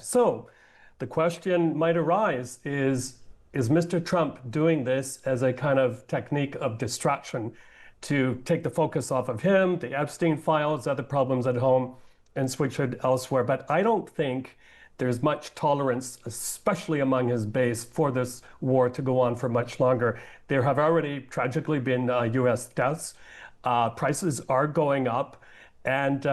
So the question might arise is Mr. Trump doing this as a kind of technique of distraction to take the focus off of him, the Epstein files, other problems at home, and switch it elsewhere? But I don't think there's much tolerance, especially among his base, for this war to go on for much longer. There have already tragically been U.S. deaths. Prices are going up. And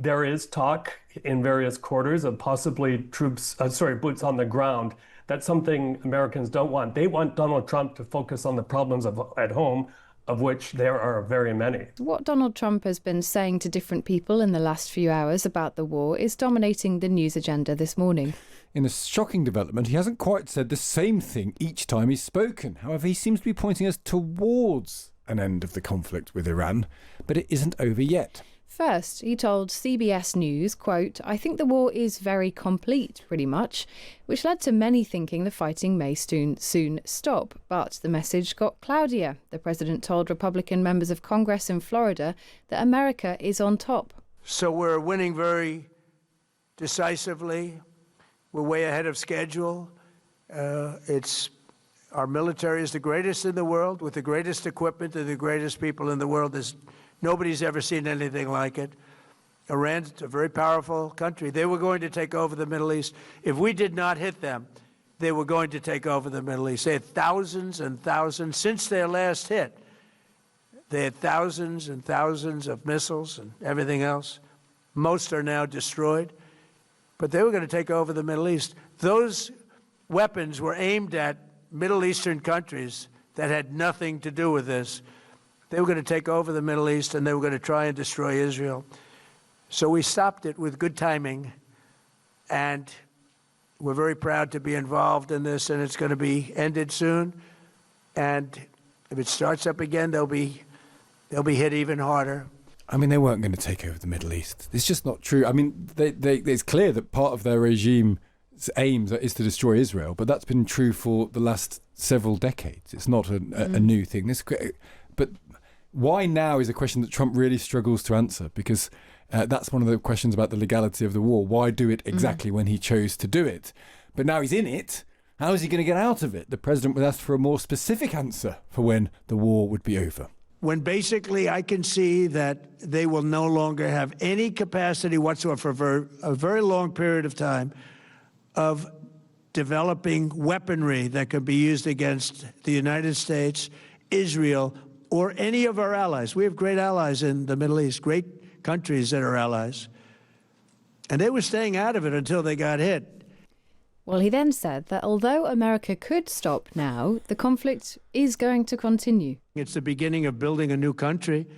there is talk in various quarters of possibly boots on the ground. That's something Americans don't want. They want Donald Trump to focus on the problems at home, of which there are very many. What Donald Trump has been saying to different people in the last few hours about the war is dominating the news agenda this morning. In a shocking development, he hasn't quite said the same thing each time he's spoken. However, he seems to be pointing us towards an end of the conflict with Iran, but it isn't over yet. First, he told CBS News, quote, "I think the war is very complete, pretty much," which led to many thinking the fighting may soon stop. But the message got cloudier. The president told Republican members of Congress in Florida that America is on top. So we're winning very decisively. We're way ahead of schedule. Our military is the greatest in the world, with the greatest equipment and the greatest people in the world. Nobody's ever seen anything like it. Iran's a very powerful country. They were going to take over the Middle East. If we did not hit them, they were going to take over the Middle East. They had thousands and thousands. Since their last hit, they had thousands and thousands of missiles and everything else. Most are now destroyed. But they were going to take over the Middle East. Those weapons were aimed at Middle Eastern countries that had nothing to do with this. They were going to take over the Middle East, and they were going to try and destroy Israel. So we stopped it with good timing, and we're very proud to be involved in this, and it's going to be ended soon. And if it starts up again, they'll be hit even harder. I mean, they weren't going to take over the Middle East. It's just not true. I mean, it's clear that part of their regime's aims is to destroy Israel, but that's been true for the last several decades. It's not a new thing. But why now is a question that Trump really struggles to answer, because that's one of the questions about the legality of the war. Why do it exactly when he chose to do it? But now he's in it. How is he going to get out of it? The president was asked for a more specific answer for when the war would be over. When basically I can see that they will no longer have any capacity whatsoever for a very long period of time of developing weaponry that could be used against the United States, Israel, or any of our allies. We have great allies in the Middle East, great countries that are allies. And they were staying out of it until they got hit. Well, he then said that although America could stop now, the conflict is going to continue. It's the beginning of building a new country,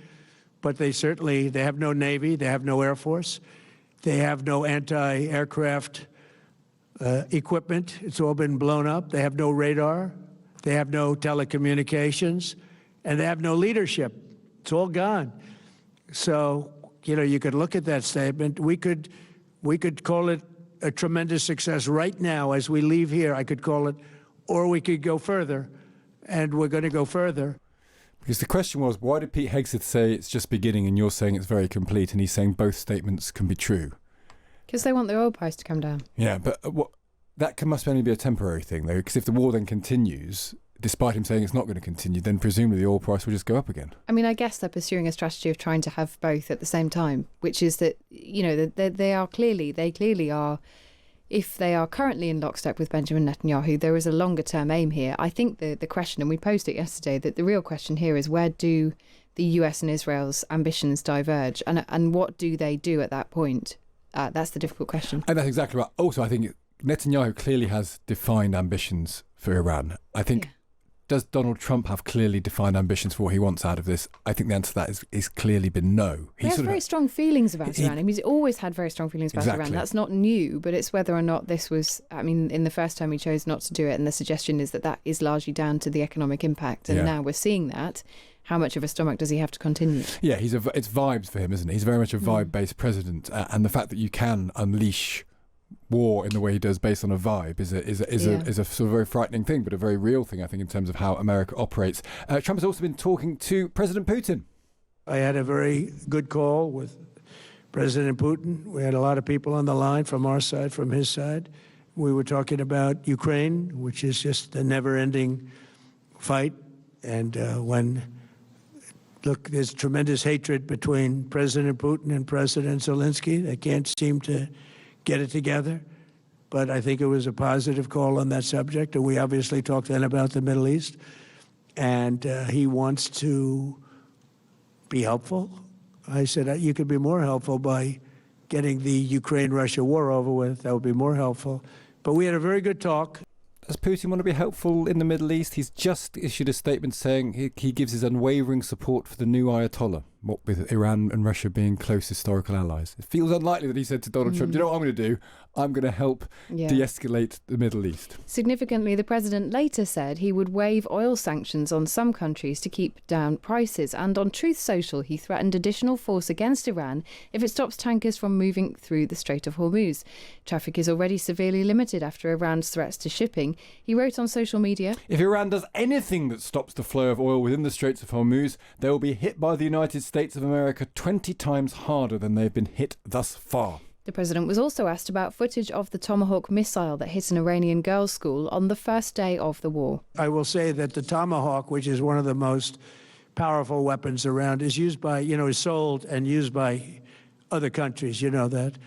but they have no Navy, they have no Air Force, they have no anti-aircraft equipment. It's all been blown up. They have no radar, they have no telecommunications, and they have no leadership. It's all gone. So, you could look at that statement. We could call it a tremendous success right now as we leave here. I could call it, or we could go further, and we're going to go further. Because the question was, why did Pete Hegseth say it's just beginning and you're saying it's very complete, and he's saying both statements can be true? Because they want the oil price to come down. Yeah, but that must only be a temporary thing, though, because if the war then continues, despite him saying it's not going to continue, then presumably the oil price will just go up again. I mean, I guess they're pursuing a strategy of trying to have both at the same time, which is that, they clearly are, if they are currently in lockstep with Benjamin Netanyahu, there is a longer term aim here. I think the question, and we posed it yesterday, that the real question here is where do the US and Israel's ambitions diverge, and what do they do at that point? That's the difficult question. And that's exactly right. Also, I think Netanyahu clearly has defined ambitions for Iran. I think... Yeah. Does Donald Trump have clearly defined ambitions for what he wants out of this? I think the answer to that is clearly been no. He has very strong feelings about Iran. I mean, he's always had very strong feelings about Iran. That's not new, but it's whether or not this was... I mean, in the first time he chose not to do it, and the suggestion is that is largely down to the economic impact. And now we're seeing that. How much of a stomach does he have to continue? Yeah, it's vibes for him, isn't it? He's very much a vibe-based president. And the fact that you can unleash war in the way he does based on a vibe is a sort of very frightening thing, but a very real thing, I think, in terms of how America operates. Trump has also been talking to President Putin. I had a very good call with President Putin. We had a lot of people on the line from our side, from his side. We were talking about Ukraine, which is just a never-ending fight. And look, there's tremendous hatred between President Putin and President Zelensky. They can't seem to get it together. But I think it was a positive call on that subject. And we obviously talked then about the Middle East. And he wants to be helpful. I said, you could be more helpful by getting the Ukraine-Russia war over with. That would be more helpful. But we had a very good talk. Does Putin want to be helpful in the Middle East? He's just issued a statement saying he gives his unwavering support for the new Ayatollah, what with Iran and Russia being close historical allies. It feels unlikely that he said to Donald Trump, you know what I'm going to do? I'm going to help de-escalate the Middle East. Significantly, the president later said he would waive oil sanctions on some countries to keep down prices. And on Truth Social, he threatened additional force against Iran if it stops tankers from moving through the Strait of Hormuz. Traffic is already severely limited after Iran's threats to shipping. He wrote on social media, "If Iran does anything that stops the flow of oil within the Straits of Hormuz, they will be hit by the United States of America 20 times harder than they've been hit thus far." The president was also asked about footage of the Tomahawk missile that hit an Iranian girls' school on the first day of the war. I will say that the Tomahawk, which is one of the most powerful weapons around, is used by, is sold and used by other countries, you know that.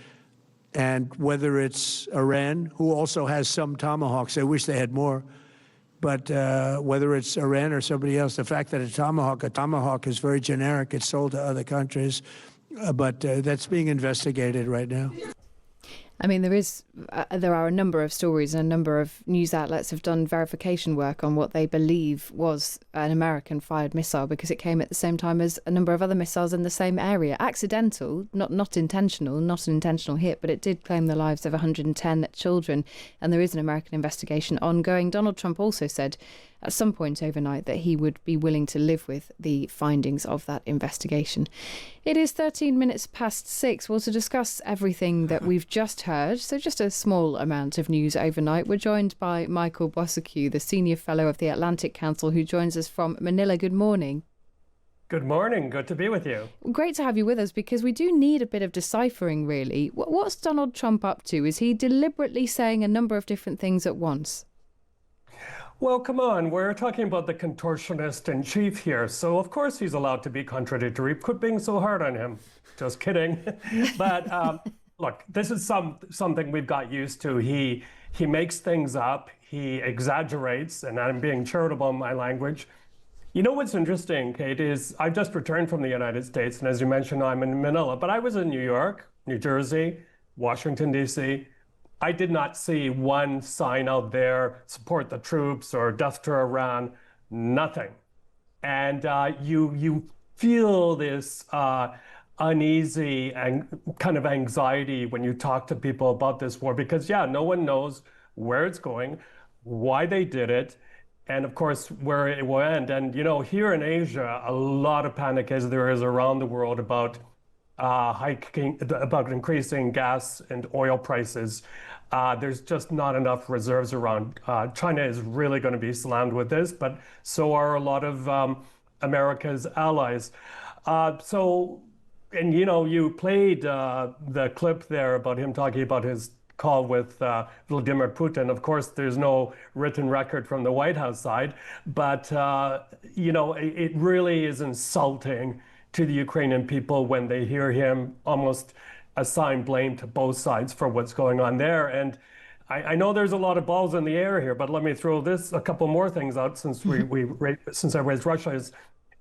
And whether it's Iran, who also has some Tomahawks, I wish they had more, but whether it's Iran or somebody else, the fact that a Tomahawk is very generic, it's sold to other countries. But that's being investigated right now. I mean, there are a number of stories and a number of news outlets have done verification work on what they believe was an American-fired missile because it came at the same time as a number of other missiles in the same area. Accidental, not intentional, not an intentional hit, but it did claim the lives of 110 children. And there is an American investigation ongoing. Donald Trump also said at some point overnight that he would be willing to live with the findings of that investigation. It is 13 minutes past 6. Well, to discuss everything that we've just heard, so just a small amount of news overnight, we're joined by Michael Bociurkiw, the Senior Fellow of the Atlantic Council, who joins us from Manila. Good morning. Good morning. Good to be with you. Great to have you with us because we do need a bit of deciphering, really. What's Donald Trump up to? Is he deliberately saying a number of different things at once? Well, come on, we're talking about the contortionist in chief here, so of course he's allowed to be contradictory. Quit being so hard on him. Just kidding. But look, this is something we've got used to. He makes things up, he exaggerates, and I'm being charitable in my language. You know what's interesting, Kate, is I've just returned from the United States, and as you mentioned, I'm in Manila, but I was in New York, New Jersey, Washington, D.C., I did not see one sign out there, support the troops or death to Iran, nothing. And you feel this uneasy and kind of anxiety when you talk to people about this war because, no one knows where it's going, why they did it, and of course, where it will end. And, here in Asia, a lot of panic as there is around the world about increasing gas and oil prices. There's just not enough reserves around. China is really going to be slammed with this, but so are a lot of America's allies. You played the clip there about him talking about his call with Vladimir Putin. Of course, there's no written record from the White House side, but it really is insulting to the Ukrainian people when they hear him almost assign blame to both sides for what's going on there. And I know there's a lot of balls in the air here, but let me throw a couple more things out since since I raised Russia. Is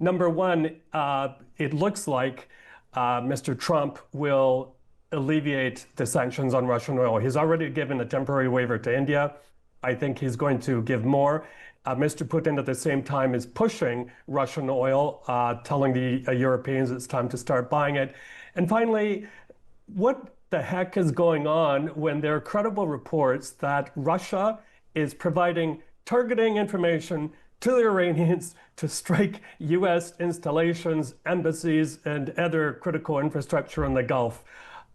number one, it looks like Mr. Trump will alleviate the sanctions on Russian oil. He's already given a temporary waiver to India. I think he's going to give more. Mr. Putin at the same time is pushing Russian oil, telling the Europeans it's time to start buying it. And finally, what the heck is going on when there are credible reports that Russia is providing targeting information to the Iranians to strike U.S. installations, embassies, and other critical infrastructure in the Gulf?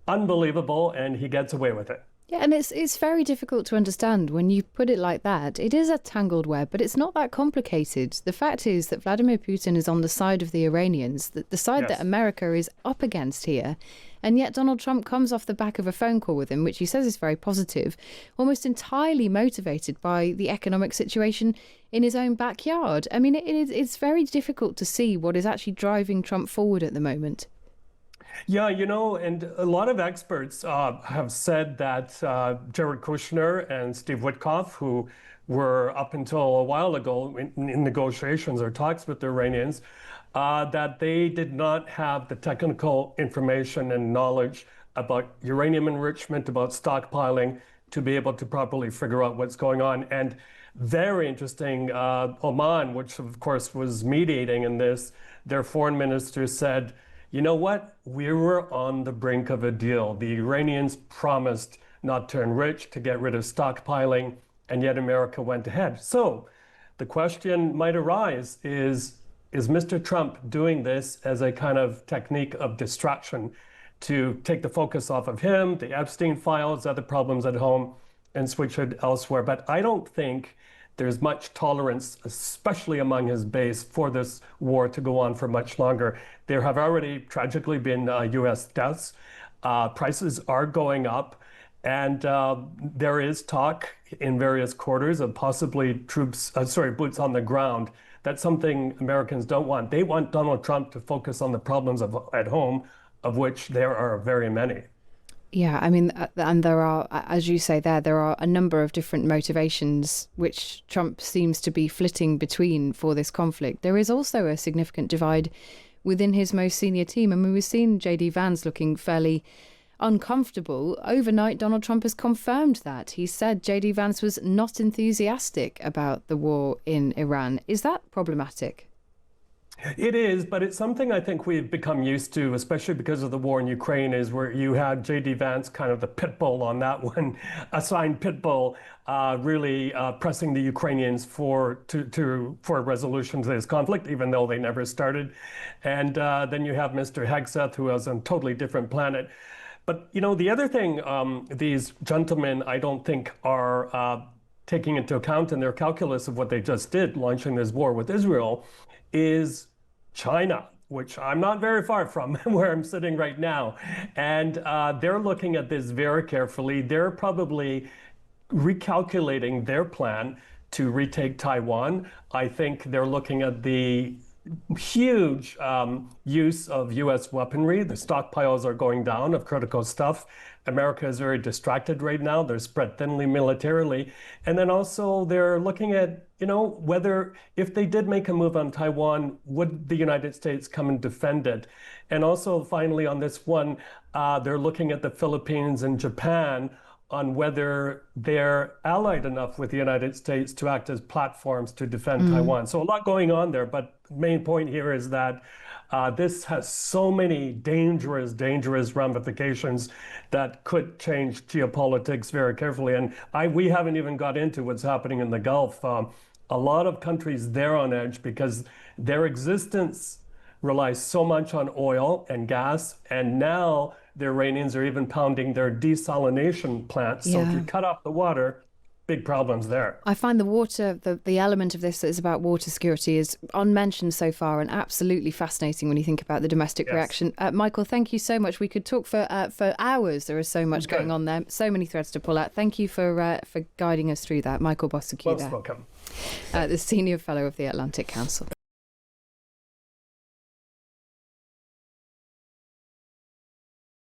Unbelievable, and he gets away with it. Yeah, and it's very difficult to understand when you put it like that. It is a tangled web, but it's not that complicated. The fact is that Vladimir Putin is on the side of the Iranians, the side that America is up against here. And yet Donald Trump comes off the back of a phone call with him, which he says is very positive, almost entirely motivated by the economic situation in his own backyard. I mean, it's very difficult to see what is actually driving Trump forward at the moment. Yeah, and a lot of experts have said that Jared Kushner and Steve Witkoff, who were up until a while ago in negotiations or talks with the Iranians, that they did not have the technical information and knowledge about uranium enrichment, about stockpiling, to be able to properly figure out what's going on. And very interesting, Oman, which of course was mediating in this, their foreign minister said, you know what? We were on the brink of a deal. The Iranians promised not to enrich, to get rid of stockpiling, and yet America went ahead. So the question might arise is Mr. Trump doing this as a kind of technique of distraction to take the focus off of him, the Epstein files, other problems at home, and switch it elsewhere? But I don't think there's much tolerance, especially among his base, for this war to go on for much longer. There have already tragically been U.S. deaths. Prices are going up, and there is talk in various quarters of possibly boots on the ground. That's something Americans don't want. They want Donald Trump to focus on the problems at home, of which there are very many. Yeah, I mean, and there are, as you say there are a number of different motivations which Trump seems to be flitting between for this conflict. There is also a significant divide within his most senior team. I mean, we've seen J.D. Vance looking fairly uncomfortable. Overnight, Donald Trump has confirmed that. He said J.D. Vance was not enthusiastic about the war in Iran. Is that problematic? It is, but it's something I think we've become used to, especially because of the war in Ukraine, is where you had J.D. Vance, kind of the pit bull on that one, assigned pit bull, really pressing the Ukrainians for a resolution to this conflict, even though they never started. And then you have Mr. Hegseth, who is on a totally different planet. But, the other thing these gentlemen, I don't think, are taking into account in their calculus of what they just did, launching this war with Israel, is China, which I'm not very far from where I'm sitting right now. And they're looking at this very carefully. They're probably recalculating their plan to retake Taiwan. I think they're looking at the huge use of U.S. weaponry. The stockpiles are going down of critical stuff. America is very distracted right now. They're spread thinly militarily. And then also they're looking at, whether if they did make a move on Taiwan, would the United States come and defend it? And also finally on this one, they're looking at the Philippines and Japan on whether they're allied enough with the United States to act as platforms to defend Taiwan. So a lot going on there, but the main point here is that this has so many dangerous ramifications that could change geopolitics very carefully. And we haven't even got into what's happening in the Gulf. A lot of countries there on edge because their existence relies so much on oil and gas, and now the Iranians are even pounding their desalination plants. So if you cut off the water, big problems there. I find the water, the element of this that is about water security is unmentioned so far and absolutely fascinating when you think about the domestic reaction. Michael, thank you so much. We could talk for hours. There is so much going on there, so many threads to pull out. Thank you for guiding us through that. Michael Bociurkiw there. Welcome. The Senior Fellow of the Atlantic Council.